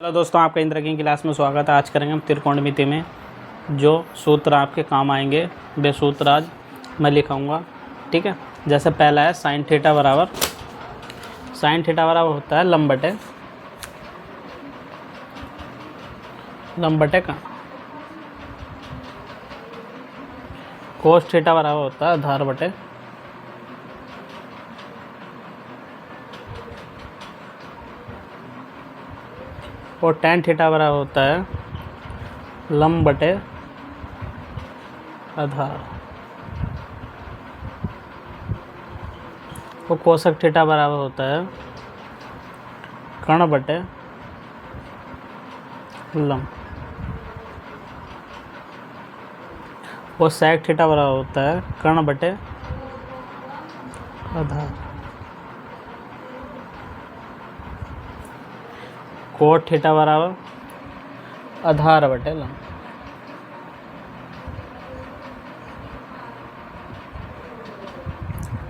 Hello दोस्तों, आपका इंद्र की क्लास में स्वागत है। आज करेंगे हम त्रिकोणमिति में जो सूत्र आपके काम आएंगे वे सूत्र आज मैं लिखाऊंगा। ठीक है, जैसे पहला है साइन थीटा बराबर होता है लंब बटे का। कोस थीटा बराबर होता है आधार बटे और tan थीटा बराबर होता है लंब बटे आधार और कोसक थीटा बराबर होता है कर्ण बटे लंब और sec थीटा बराबर होता है कर्ण बटे आधार। कोट थीटा बराबर आधार बटे लंब।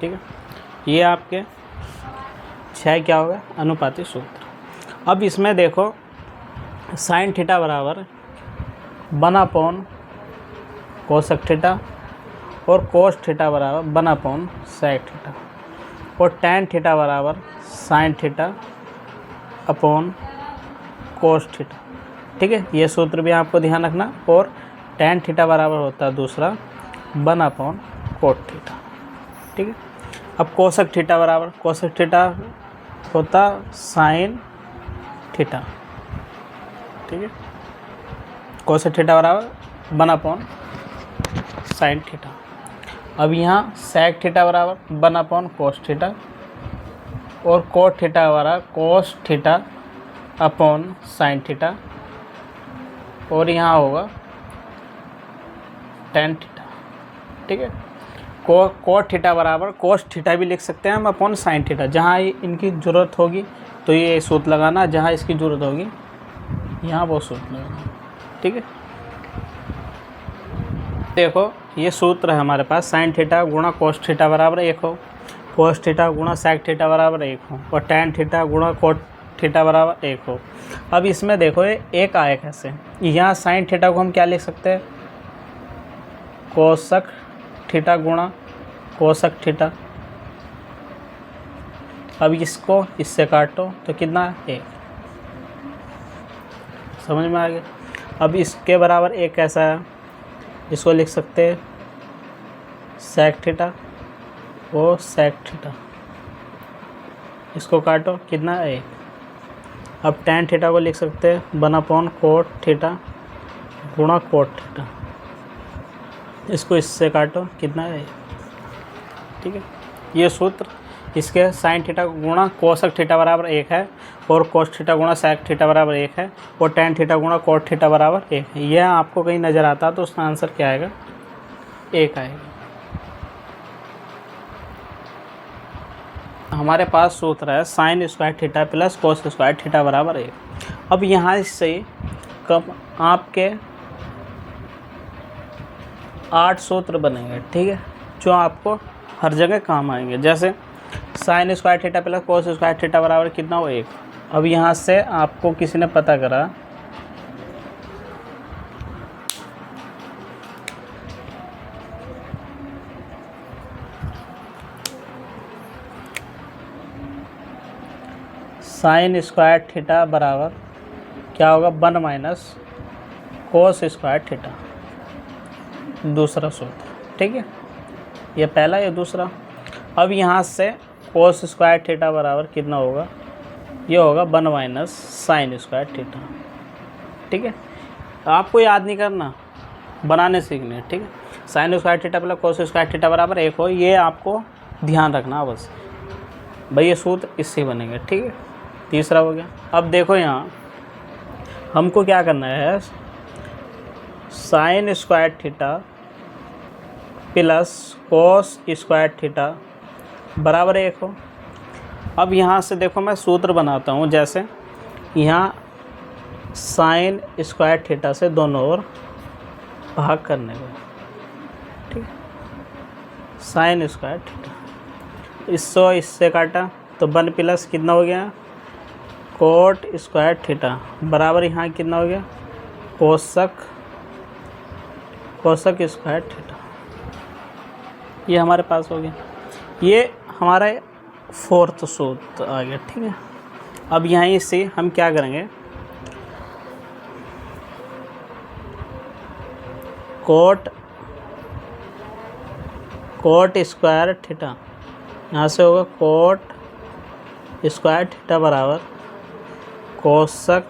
ठीक है, ये आपके 6 क्या होगा अनुपाती सूत्र। अब इसमें देखो साइन थीटा बराबर 1/, कोसक थीटा और कोस थीटा बराबर 1/, सेक थीटा और tan थीटा बराबर sine theta upon cos theta. ठीक है, ये सूत्र भी आपको ध्यान रखना। और tan थीटा बराबर होता है दूसरा 1/, कोट थीटा। ठीक है, अब कोसक थीटा बराबर कोसक थीटा होता साइन थीटा। ठीक है, कोसक थीटा बराबर 1/, साइन थीटा। अब यहाँ सेक थीटा बराबर 1/, कोस थीटा और कोट थीटा बराबर cos theta upon sine theta और यहाँ होगा tan थीटा। ठीक है, कोट थीटा बराबर कोस थीटा भी लिख सकते हैं हम अपॉन साइन थीटा। जहाँ इनकी ज़रूरत होगी तो ये सूत्र लगाना, जहाँ इसकी ज़रूरत होगी यहाँ वो सूत्र लगाना। ठीक है, देखो ये सूत्र है हमारे पास, साइन थीटा गुणा कोस थीटा बराबर 1 हो, कोस थीटा गुणा सेक थीटा बराबर 1 हो और tan थीटा गुणा कोट थीटा बराबर 1 हो। अब इसमें देखो ये एक आए कैसे, यहाँ साइन थीटा को हम क्या लिख सकते हैं, कोसक थीटा गुणा कोसक थीटा। अब इसको इससे काटो तो कितना है 1, समझ में आ गया। अब इसके बराबर एक कैसा है, इसको लिख सकते हैं सेक थीटा और सेक थीटा, इसको काटो कितना है 1। अब tan थीटा को लिख सकते हैं 1/, कोट थीटा गुणा कोट थीटा, इसको इससे काटो कितना है 1। ठीक है, ये सूत्र इसके साइन थीटा गुणा कोसक थीटा बराबर 1 है और कोस थीटा गुणा सेक थीटा बराबर 1 है और tan थीटा गुणा कोट थीटा बराबर 1 है। यह आपको कहीं नज़र आता तो उसका आंसर क्या आएगा, 1 आएगा। हमारे पास सूत्र है sine square theta plus cos square theta बराबर 1। अब यहाँ से कब आपके 8 सूत्र बनेंगे। ठीक है, जो आपको हर जगह काम आएंगे। जैसे sine square theta plus cos square theta बराबर कितना हो 1। अब यहाँ से आपको किसी ने पता करा साइन स्क्वायर थीटा बराबर क्या होगा 1 - कोस स्क्वायर थीटा, दूसरा सूत्र। ठीक है, ये पहला ये दूसरा। अब यहाँ से कोस स्क्वायर थीटा बराबर कितना होगा, ये होगा 1 - साइन स्क्वायर थीटा। ठीक है, आपको याद नहीं करना, बनाने सीखने हैं। ठीक है, sine square theta plus cos square theta बराबर 1 हो, ये आपको ध्यान रखना बस भाई, ये सूत्र इससे बनेंगे। ठीक है, तीसरा हो गया। अब देखो यहाँ हमको क्या करना है, sine square theta plus cos square theta बराबर 1 हो। अब यहाँ से देखो मैं सूत्र बनाता हूँ। जैसे यहाँ साइन स्क्वायर थीटा से दोनों ओर भाग करने का। ठीक है, साइन स्क्वायर थीटा इससे काटा तो 1 प्लस कितना हो गया कोट स्क्वायर थीटा बराबर यहाँ कितना हो गया, कोसक स्क्वायर थीटा। ये हमारे पास हो गया, ये हमारा फोर्थ सूत्र आ गया। ठीक है, अब यहीं से हम क्या करेंगे, कोट स्क्वायर थीटा, यहाँ से होगा कोट स्क्वायर थीटा बराबर कोसक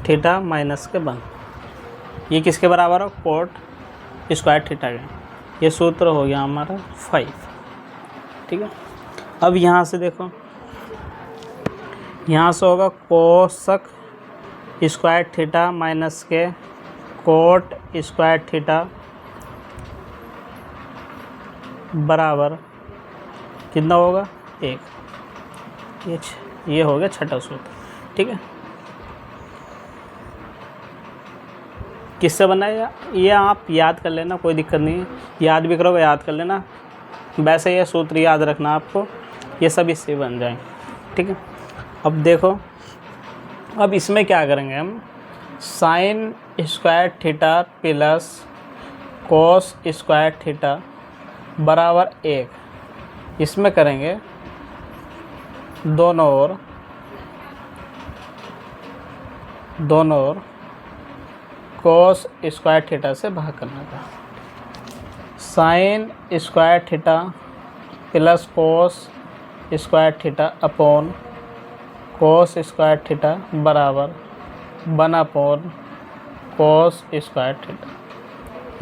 थीटा माइनस के 1। ये किसके बराबर हो, कोट स्क्वायर थीटा के। ये सूत्र हो गया हमारा 5। ठीक है, अब यहाँ से देखो, यहाँ से होगा कोसक स्क्वायर थीटा माइनस के कोट स्क्वायर थीटा बराबर कितना होगा, 1। ये हो गया छठा सूत्र। ठीक है, किससे बनाया, ये आप याद कर लेना, कोई दिक्कत नहीं है, याद भी करोगे याद कर लेना। वैसे ये सूत्र याद रखना आपको, ये सब इससे बन जाएंगे। ठीक है, अब देखो, अब इसमें क्या करेंगे हम, sine square theta plus cos square theta बराबर 1। इसमें करेंगे दोनों ओर कोस स्क्वायर थीटा से भाग करना था। Sine square theta plus cos square theta upon cos square theta बराबर 1 अपॉन कोस स्क्वायर थीटा।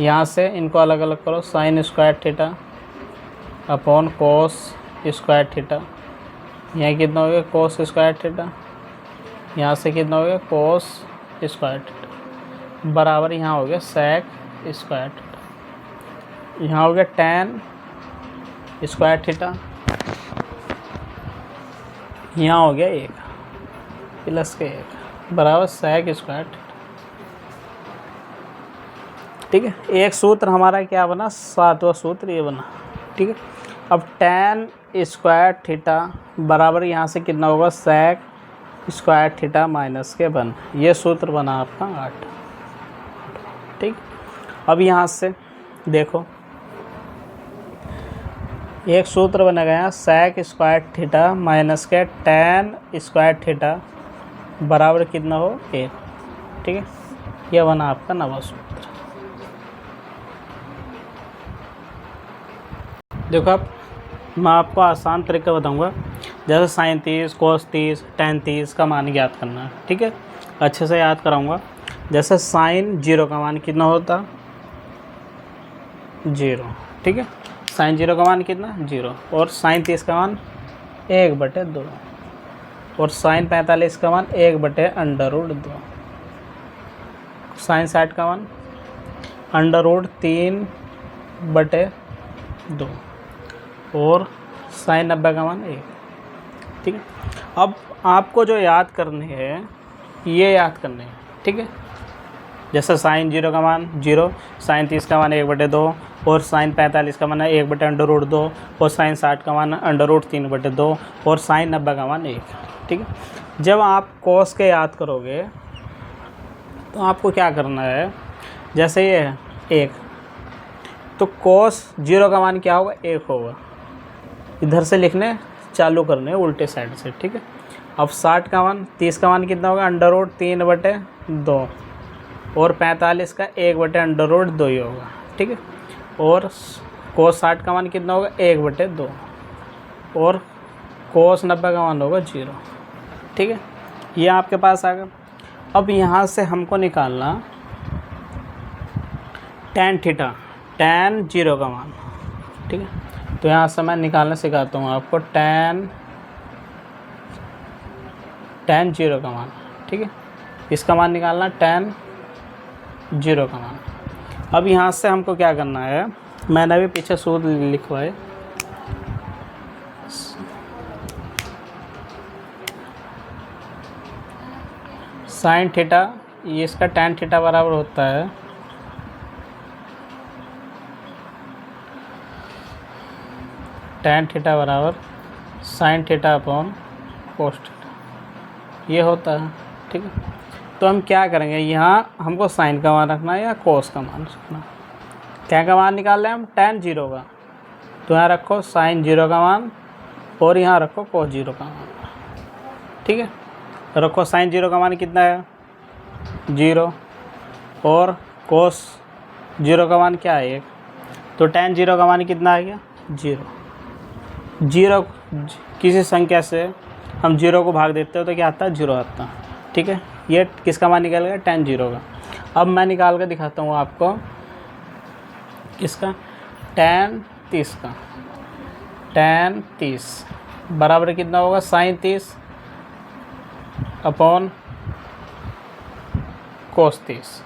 यहाँ से इनको अलग अलग करो, sine square theta upon cos square theta, यहाँ कितना हो गया, कोस स्क्वायर थीटा, यहाँ से कितना हो गया, कोस स्क्वायर थीटा बराबर यहाँ हो गया सेक स्क्वायर थीटा, यहाँ हो गया टैन स्क्वायर थीटा, यहाँ हो गया 1 प्लस के 1 बराबर सेक स्क्वायर थीटा। ठीक है, एक सूत्र हमारा क्या बना, 7वां सूत्र ये बना। ठीक है, अब टैन स्क्वायर थीटा बराबर यहाँ से कितना होगा, सेक स्क्वायर थीटा माइनस के 1। ये सूत्र बना आपका 8। ठीक, अब यहाँ से देखो, एक सूत्र बना गया, सेक स्क्वायर थीटा माइनस के टैन स्क्वायर थीटा बराबर कितना हो, 1। ठीक है, यह बना आपका 9वां सूत्र। देखो, अब मैं आपको आसान तरीका बताऊंगा, जैसे साइन 30, कोस 30, टैन 30 का मान ज्ञात करना है। ठीक है, अच्छे से याद कराऊंगा। जैसे साइन 0 का मान कितना होता, 0। ठीक है, साइन 0 का मान कितना, 0। और साइन 30 का मान 1/2 और साइन 45 का मान 1/√2। साइन 60 का मान √3/2 और साइन 90 का मान 1। ठीक है, अब आपको जो याद करने हैं, ये याद करने हैं। ठीक है, जैसे साइन 0 का मान 0, साइन 30 का मान 1/2 और साइन 45 का मान 1/√2 और साइन 60 का मान √3/2 और साइन 90 का मान 1। ठीक है, जब आप कोस के याद करोगे तो आपको क्या करना है, जैसे ये है 1, तो कोस 0 का मान क्या होगा, 1 होगा। इधर से लिखने चालू करने उल्टे साइड से। ठीक है, अब 60 का मान, 30 का मान कितना होगा, √3/2 और 45 का 1/√2 ही होगा। ठीक है, और कोस 60 का मान कितना होगा, 1/2 और कोस 90 का मान होगा 0। ठीक है, ये आपके पास आ गया। अब यहाँ से हमको निकालना टैन थीटा, टैन 0 का मान। ठीक है, तो यहाँ से मैं निकालना सिखाता हूँ आपको, टैन 0 का मान। ठीक है, इसका मान निकालना, टैन 0 का मान। अब यहाँ से हमको क्या करना है, मैंने अभी पीछे सूत्र लिखवाए, साइन थीटा, ये इसका टैन थीटा बराबर होता है टैन थीटा बराबर sine theta upon cos theta. ये होता है। ठीक है, तो हम क्या करेंगे, यहाँ हमको साइन का मान रखना है या कोस का मान रखना है। क्या का मान निकाल रहे हैं हम, tan 0 का। तो यहाँ रखो साइन 0 का मान और यहाँ रखो कोस 0 का मान। ठीक है, रखो साइन 0 का मान कितना है 0 और कोस 0 का मान क्या है 1। तो tan 0 का मान कितना आ गया 0। 0 किसी संख्या से हम 0 को भाग देते हो तो क्या आता है 0 आता है। ठीक है, ये किसका मान निकल गया tan 0 का। अब मैं निकाल कर दिखाता हूँ आपको किसका, tan 30 का। tan 30 बराबर कितना होगा साइन 30 अपॉन कोस 30।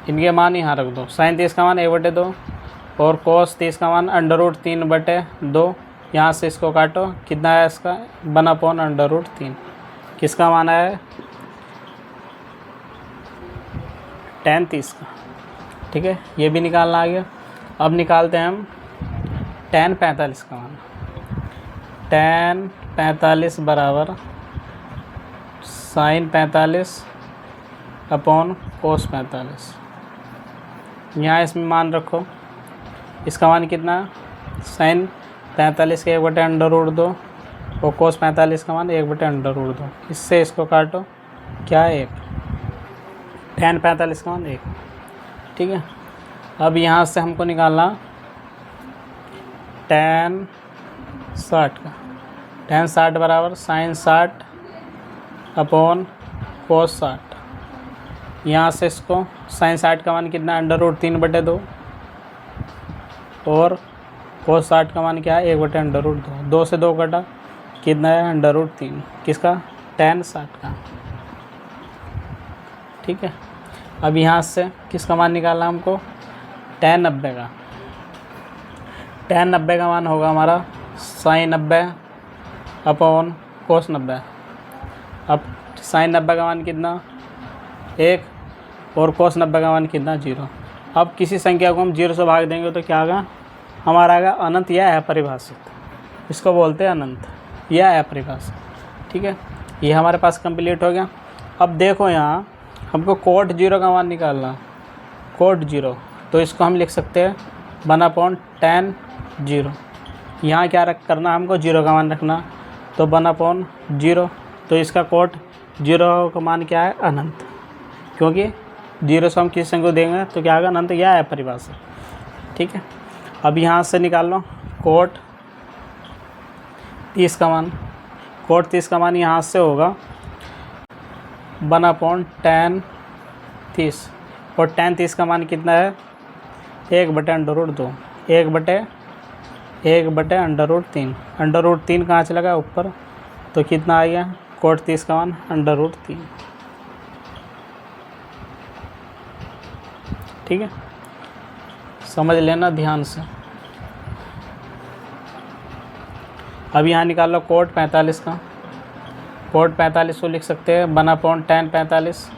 इनके मान यहाँ रख दो, साइन 30 का मान 1/2 और कोस 30 का मान √3/2। यहाँ से इसको काटो, कितना है इसका 1/√3। किसका मान है tan 30 का। ठीक है, ये भी निकालना आ गया। अब निकालते हैं हम tan 45 का मान। tan 45 बराबर साइन 45 अपॉन कोस 45। यहाँ इसमें मान रखो, इसका मान कितना साइन 45 के 1/√2 और कोस 45 का मान 1/√2। इससे इसको काटो, क्या है 1। tan 45 का मान 1। ठीक है, अब यहाँ से हमको निकालना tan 60 का। tan 60 बराबर साइन 60 अपॉन कोस 60। यहाँ से इसको साइन 60 का मान कितना √3/2 और कोस 60 का मान क्या है 1/√2। 2 से 2 कटा, कितना है √3 किसका tan 60 का। ठीक है, अब यहाँ से किसका मान निकालना हमको tan 90 का। tan 90 का मान होगा हमारा साइन 90 अपॉन कोस 90। अब साइन 90 का मान कितना 1 और कोस 90 का मान कितना 0। अब किसी संख्या को हम 0 से भाग देंगे तो क्या आएगा हमारा आएगा अनंत या अपरिभाषित। इसको बोलते हैं अनंत या अपरिभाषित। ठीक है, ये हमारे पास कंप्लीट हो गया। अब देखो यहाँ हमको कोट 0 का मान निकालना, कोट 0। तो इसको हम लिख सकते हैं 1/tan 0। यहाँ क्या करना हमको 0 का मान रखना, तो 1/0। तो इसका कोट 0 का मान क्या है अनंत, क्योंकि 0 से हम किस संख्या को देंगे तो क्या आएगा अनंत या अपरिभाषित। ठीक है, अब यहाँ से निकाल लो कोट 30 का मान। कोट 30 का मान यहाँ से होगा 1/tan 30 और tan 30 का मान कितना है 1/√2। 1/√3। √3 कहाँ चला गया ऊपर, तो कितना आ गया कोट 30 का मान √3। ठीक है, समझ लेना ध्यान से। अब यहाँ निकाल लो कोट 45 का। कोट 45 को लिख सकते हैं 1/tan 45।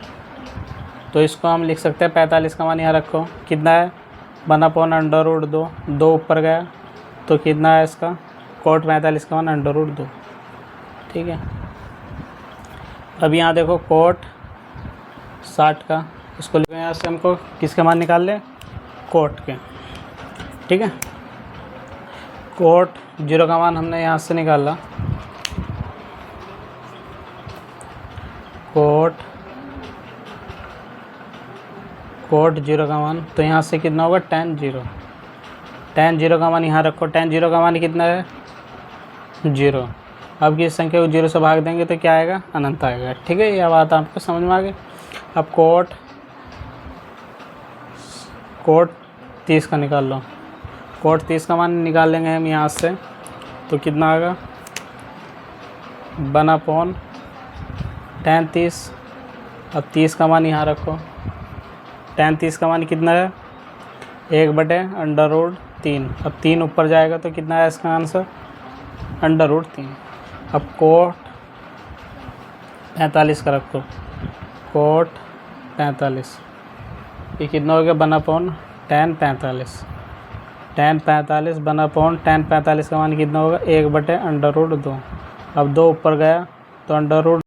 तो इसको हम लिख सकते हैं 45 का मान यहाँ रखो, कितना है 1/√2। 2 ऊपर गया तो कितना है इसका कोट 45 का मान √2। ठीक है, अब यहाँ देखो कोट 60 का, इसको लिखो यहाँ से हमको किसके मान निकाल ले कोट के। ठीक है, कोट 0 का मान हमने यहाँ से निकाला, कोट 0 का मान। तो यहाँ से कितना होगा tan 0। tan 0 का मान यहाँ रखो, tan 0 का मान कितना है 0। अब किस संख्या को 0 से भाग देंगे तो क्या आएगा अनंत आएगा। ठीक है, यह बात आपको समझ में आ गई। अब कोट 30 का निकाल लो। कोट 30 का मान निकाल लेंगे हम यहाँ से, तो कितना आएगा 1/tan 30। अब 30 का मान यहाँ रखो, tan 30 का मान कितना है 1/√3। अब 3 ऊपर जाएगा तो कितना है इसका आंसर √3। अब कोट 45 का रखो, कोट 45 ये कितना हो गया 1/tan 45। tan 45 1/tan 45 का मान कितना होगा 1/√2। अब 2 ऊपर गया तो √2